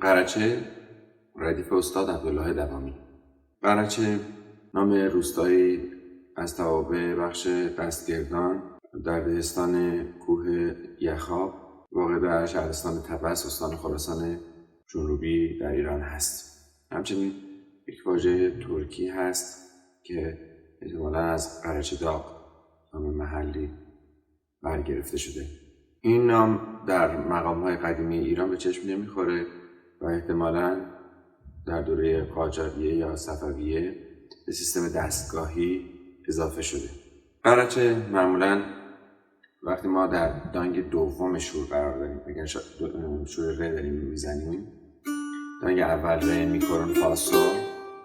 قرچه ردیف استاد عبدالله دوامی. قرچه نام روستایی از توابع بخش دستگردان در دهستان کوه یخاب واقع در شهرستان طبس استان خراسان جنوبی در ایران هست. همچنین یک واژه ترکی هست که احتمالاً از قرچه داغ نام محلی برگرفته شده. این نام در مقام‌های قدیمی ایران به چشم نمیخوره و احتمالاً در دوره قاجاریه یا صفویه به سیستم دستگاهی اضافه شده. قرچه معمولاً وقتی ما در دانگ دوم شور قرار داریم، اگر شور ر داریم میزنیم، دانگ اول ر میکرون فا سول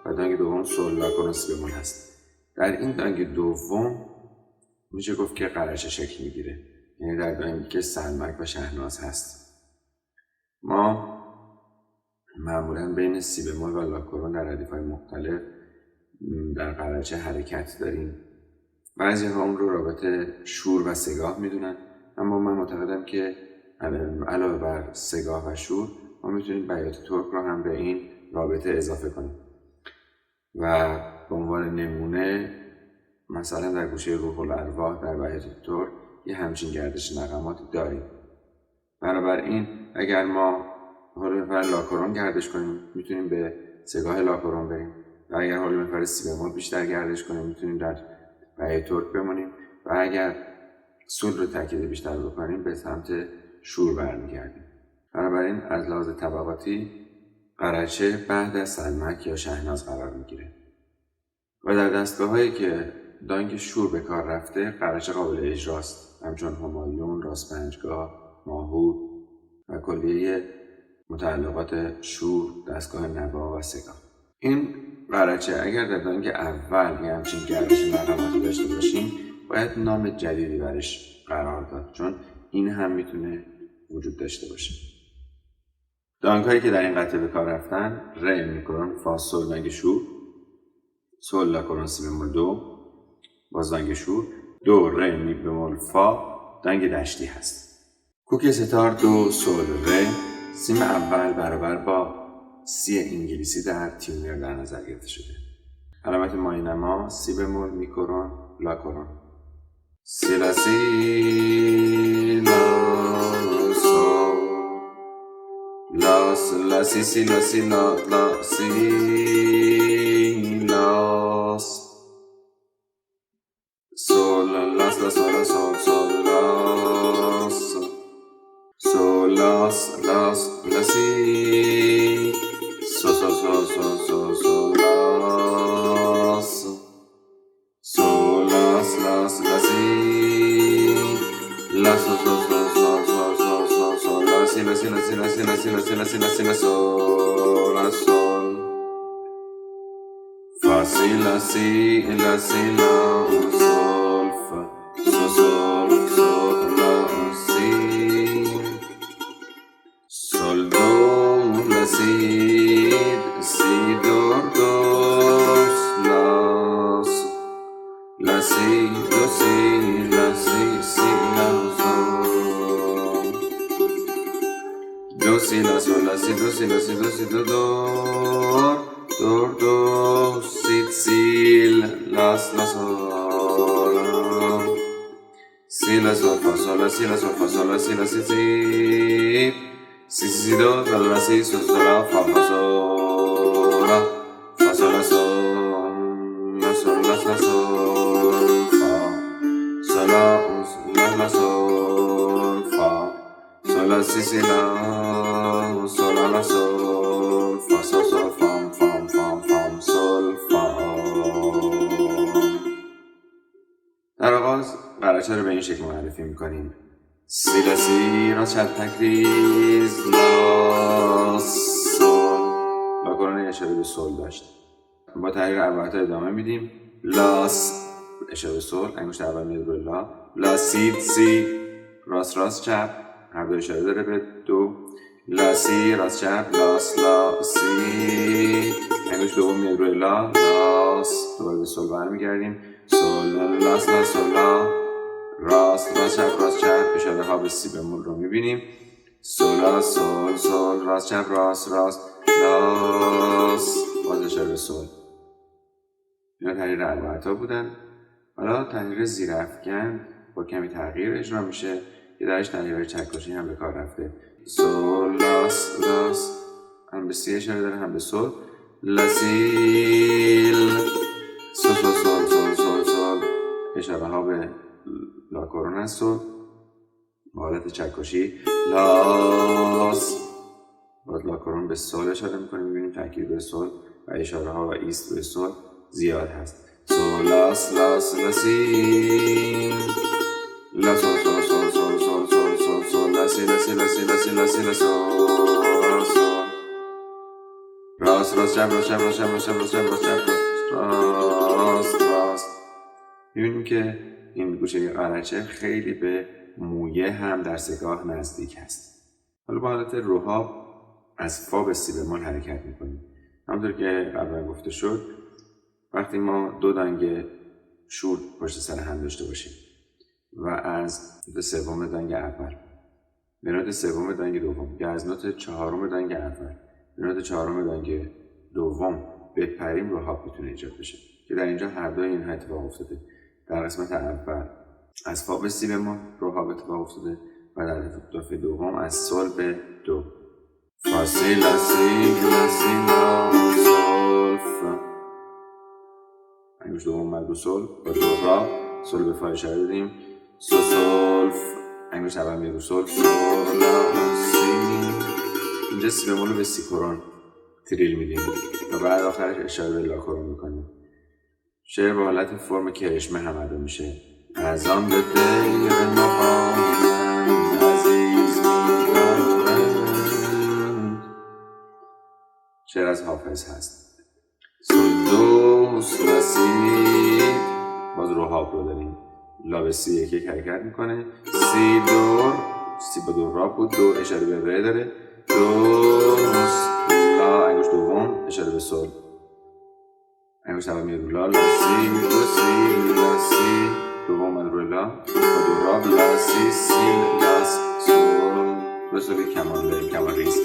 و دانگ دوم سول لا کرون سی بمول هست. در این دانگ دوم میشه گفت که قرچه شکل میگیره، یعنی در دانگی که سلمک و شهناز هست. ما معمولاً بین سی بمول و لا کرون در ردیف‌های مختلف در قرچه حرکت داریم. بعضی ها اون رو رابطه شور و سگاه میدونن، اما من معتقدم که علاوه بر سگاه و شور ما میتونیم بیات ترک رو هم به این رابطه اضافه کنیم و به عنوان نمونه مثلا در گوشه روح الارواح در بیات ترک یه همچین گردش نغماتی داریم. بنابراین اگر ما حول محور لا کرون گردش کنیم میتونیم به سگاه لا کرون بریم و اگر حول محور سی بمول بیشتر گردش کنیم میتونیم در بیات ترک بمونیم و اگر سول رو تاکید بیشتر بکنیم به سمت شور برمیگردیم. بنابراین از لحاظ طبقاتی قرچه بعد از سلمک یا شهناز قرار میگیره و در دستگاه‌هایی که دانگ شور به کار رفته قرچه قابل اجراست، همچون همایون، راست پنجگاه، ماهور و کلیه متعلقات شور، دستگاه نوا و سگاه. این قرچه اگر در دانگ اول یه همچین گردش نغماتی داشته باشیم باید نام جدیدی برش قرار داد، چون این هم میتونه وجود داشته باشه. دانگ هایی که در این قطعه به کار رفتن ر میکرون فا سول دانگ شور، سول لا کرون سی بمول دو باز دانگ شور، دو ر می بمول فا دانگ دشتی هست. کوک ستار دو سول ر، سیم اول برابر با سی انگلیسی در تیونر در نظر گرفته شده. علامت ماینما سی بمول میکرون لا کرون، سی لا سی لا سول لا سی سی لا سی لا لا سی لاس سول لاس لا سول سول سول لاس سول لاس لاس لا سی سول سول سول سول سول سول لاس سول لاس لاس لا سی لا سول سول سول سول سول سول سول لا سی لا سی لا سی لا سی لا سی لا سی لا سی لا سی لا سول لا سول فا سی لا سی لا سی لا سول فا سول سول سول لا سی سول دو لا سی سی دو دوس لاس لا سی دو سی لا سی سی لا سول دو سی لا سول لا سی دو سی لا سی دو سی دو دور دور دو سی سی لاس لا سول سی لا سول فا سول لا سی لا سول فا سول لا سی لا سی سی سی سی دو لا سی سول سول لا فا فا سول فا سول لا سول لا سول لا سول فا سول لا سول فا سول لا سی سی لا سول لا سول فا سول سول فام فام فام فام سول فا. در آغاز قرچه رو به این شکل معرفی میکنیم: سی لا سی را چپ تکریز لا سول. لا کرون اشاره به سول داشت. با تحریر اربعه ادامه میدیم: لاس اشاره به سول، انگشت اول میاد روی لا، لا سی سی راست راست چپ، هر دو اشاره داره به دو، لا سی راست چپ، لاس لا سی، انگشت دوم میاد روی لا، لاس، دوباره به سول برمیگردیم، سول لاس لا سول لا، راست راست چپ راست چپ، اشاره ها به سی بمول رو میبینیم. سول لا سول سول راست چپ راست راست لاس. باز اشاره به سول. اینا تحریر البرتا بودن. حالا تحریر زیر افکن با کمی تغییر اجرا میشه که درش تحریر چکشی هم به کار رفته. سول لاس لاس هم به سی اشاره داره هم به سول. لاسیل سول سول سول سول سول سول اشاره ها به لاکورون هست. سول با حالت چکشی. لاس باز لاکورون به سول اشاره میکنیم. میبینیم تاکید به سول و اشاره ها و ایست به سول زیاد هست. سول لاس لاس لاسی لا سول سول سول سول سول سول سول سول لاسی لاسی لاسی لاسی لاسی لا سول سول راست راست چپ راست چپ راست چپ راست چپ راست چپ راست چپ راست راست. میبینیم که این گوشه قرچه خیلی به مویه هم در سگاه نزدیک هست. حالا با حالت رهاب از فا به سی بمول حرکت میکنیم. همونطور که قبلا گفته شد وقتی ما دو دنگ شور پشت سر هم داشته باشیم و از نوت سوم دنگ اول به نوت سوم دنگ دوم یا از نوت چهارم دنگ اول به نوت چهارم دنگ دوم بپریم رهاب میتونه ایجاد بشه که در اینجا هر دوی اینها اتفاق افتاده. در قسمت اول از فا به سی بمول رهاب اتفاق افتاده و در دفعه دوم از سول به دو. فا سی لا سی لا سی لا سول فا. انگشت دوم اومد رو سول با دو را سول به فا اشاره دادیم. سو سول ف. انگشت اول میاد رو سول سول لا سی. اینجا سی بمول رو به سی کورون تریل میدیم و بعد آخرش اشاره به لا کورون میکنیم. شعر با حالت فرم کرشمه هم ادا میشه. از آن به دیر مقامم عزیز می‌دارند. شعر از حافظ هست. سول دو سول سی باز رهاب رو داریم. لا به سی یک حرکت میکنه. سی دور سی با دو را بود. دو اشاره به ره داره. دو لا انگشت دوم اشاره به سول. انگشت اول میاد رو لا لا سی دو سی لا سی دوم من روی لا با دو را لا سی سی لاس سول. به سولی کمان داریم کمان ریز.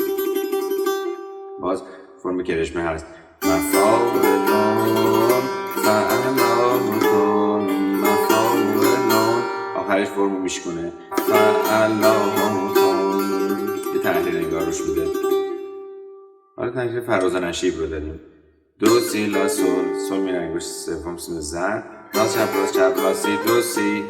باز فرم کرشمه هست. مفاولون فعلامون مفاولون آخرش فرمو میشکنه. فعلامون یه تحریر انگار روش میده. حالا تحریر فراز و نشیب رو داریم. دو سی لا سول سول میره انگشت سوم سیم زرد راست چپ راست چپ لا سی دو سی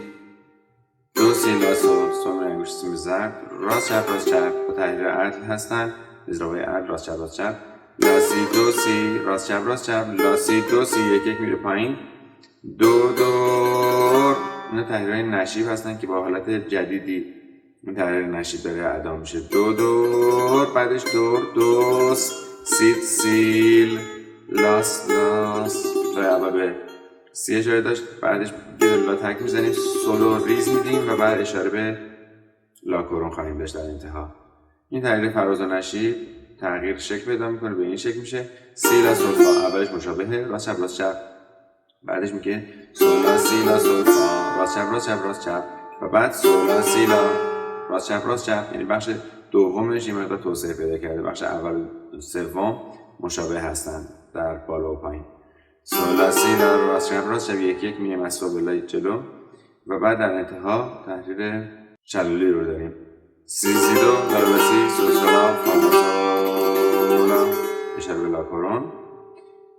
دو سی لا سول سول میره انگشت سیم زرد راست چپ راست چپ با تحریر عدل هستن. اضرابای عدل راست چپ راست چپ لا سی دو سی راست چپ راست چپ لا سی دو سی یک یک میره پایین. دو دور اینا تحریرهای نشیب هستن که با حالت جدیدی این تحریر نشیب داره ادا میشه. دو دور بعدش دور دوست سید سیل لاس لاس. رای اول به سی اشاره داشت بعدش به لا تک میزنیم سولو ریز میدیم و بعد اشاره به لا کورون خواهیم داشت در انتها. این تحریر فراز و نشیب تغییر شکل پیدا میکنه به این شکل میشه. سی لا سول فا اولش مشابهه راست چپ راست چپ بعدش میگه سول لا سی لا سول فا راست چپ راست چپ راست چپ و بعد سول لا سی لا راست چپ راست چپ. یعنی بخش دومش این مقدار توسعه پیدا کرده. بخش اول سوم مشابه هستن در بالا و پایین. سول لا سی لا راست چپ راست چپ یک یک میریم از سول لا جلو و بعد در انتها تحریر چلولی رو داریم. سی سی دو لا لا سی سول سولا فا سولا اشاره به لا کورون.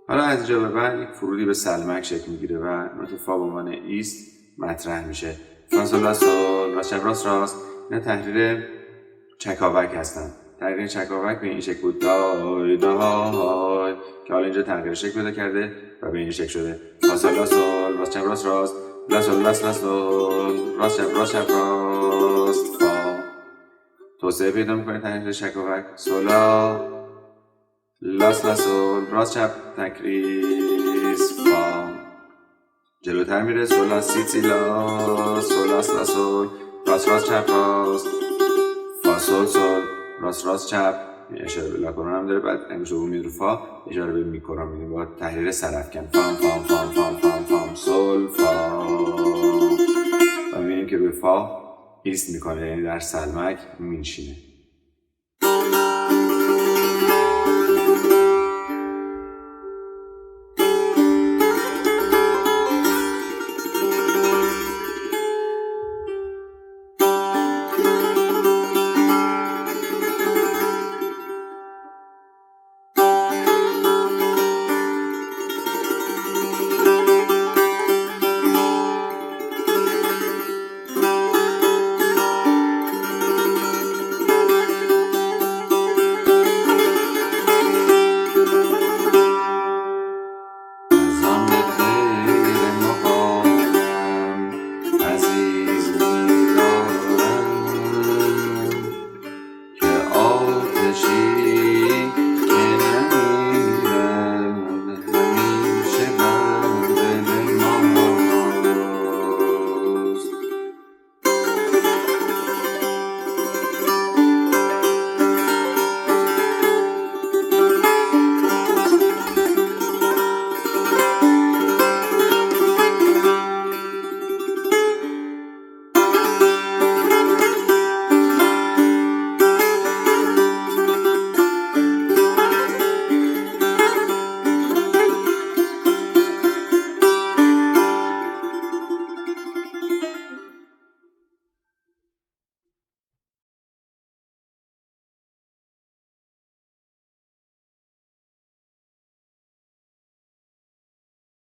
حالا از اینجا به بعد یک فرودی به سلمک شکل میگیره و نوت فا به عنوان ایست مطرح میشه. فا سول لا سول راست چپ راست راست. اینا تحریر چکاوک هستن. تغییر چکاوک به این شکل بود دای دای که حالا اینجا تغییر شکل پیدا کرده و به این شکل شده. فا سول لا سول راست چپ راست راست لا سول لاس لا سول راست چپ راست چپ راست فا. توسعه پیدا میکنه تغییر چکاوک. سولا لاس لا سول راست چپ تکریس فا. جلوتر میره سول لا سی سی لا سول لاس لا سول راست راست چپ راست فا سول سول راست راست چپ اشاره به لا کورون هم داره. بعد انگشت دوم میاد رو فا اشاره به می کورون میدیم با تحریر سرافکن فام فام فام فام فام فام سول فا و میبینیم که به فا ایست میکنه یعنی در سلمک مینشینه.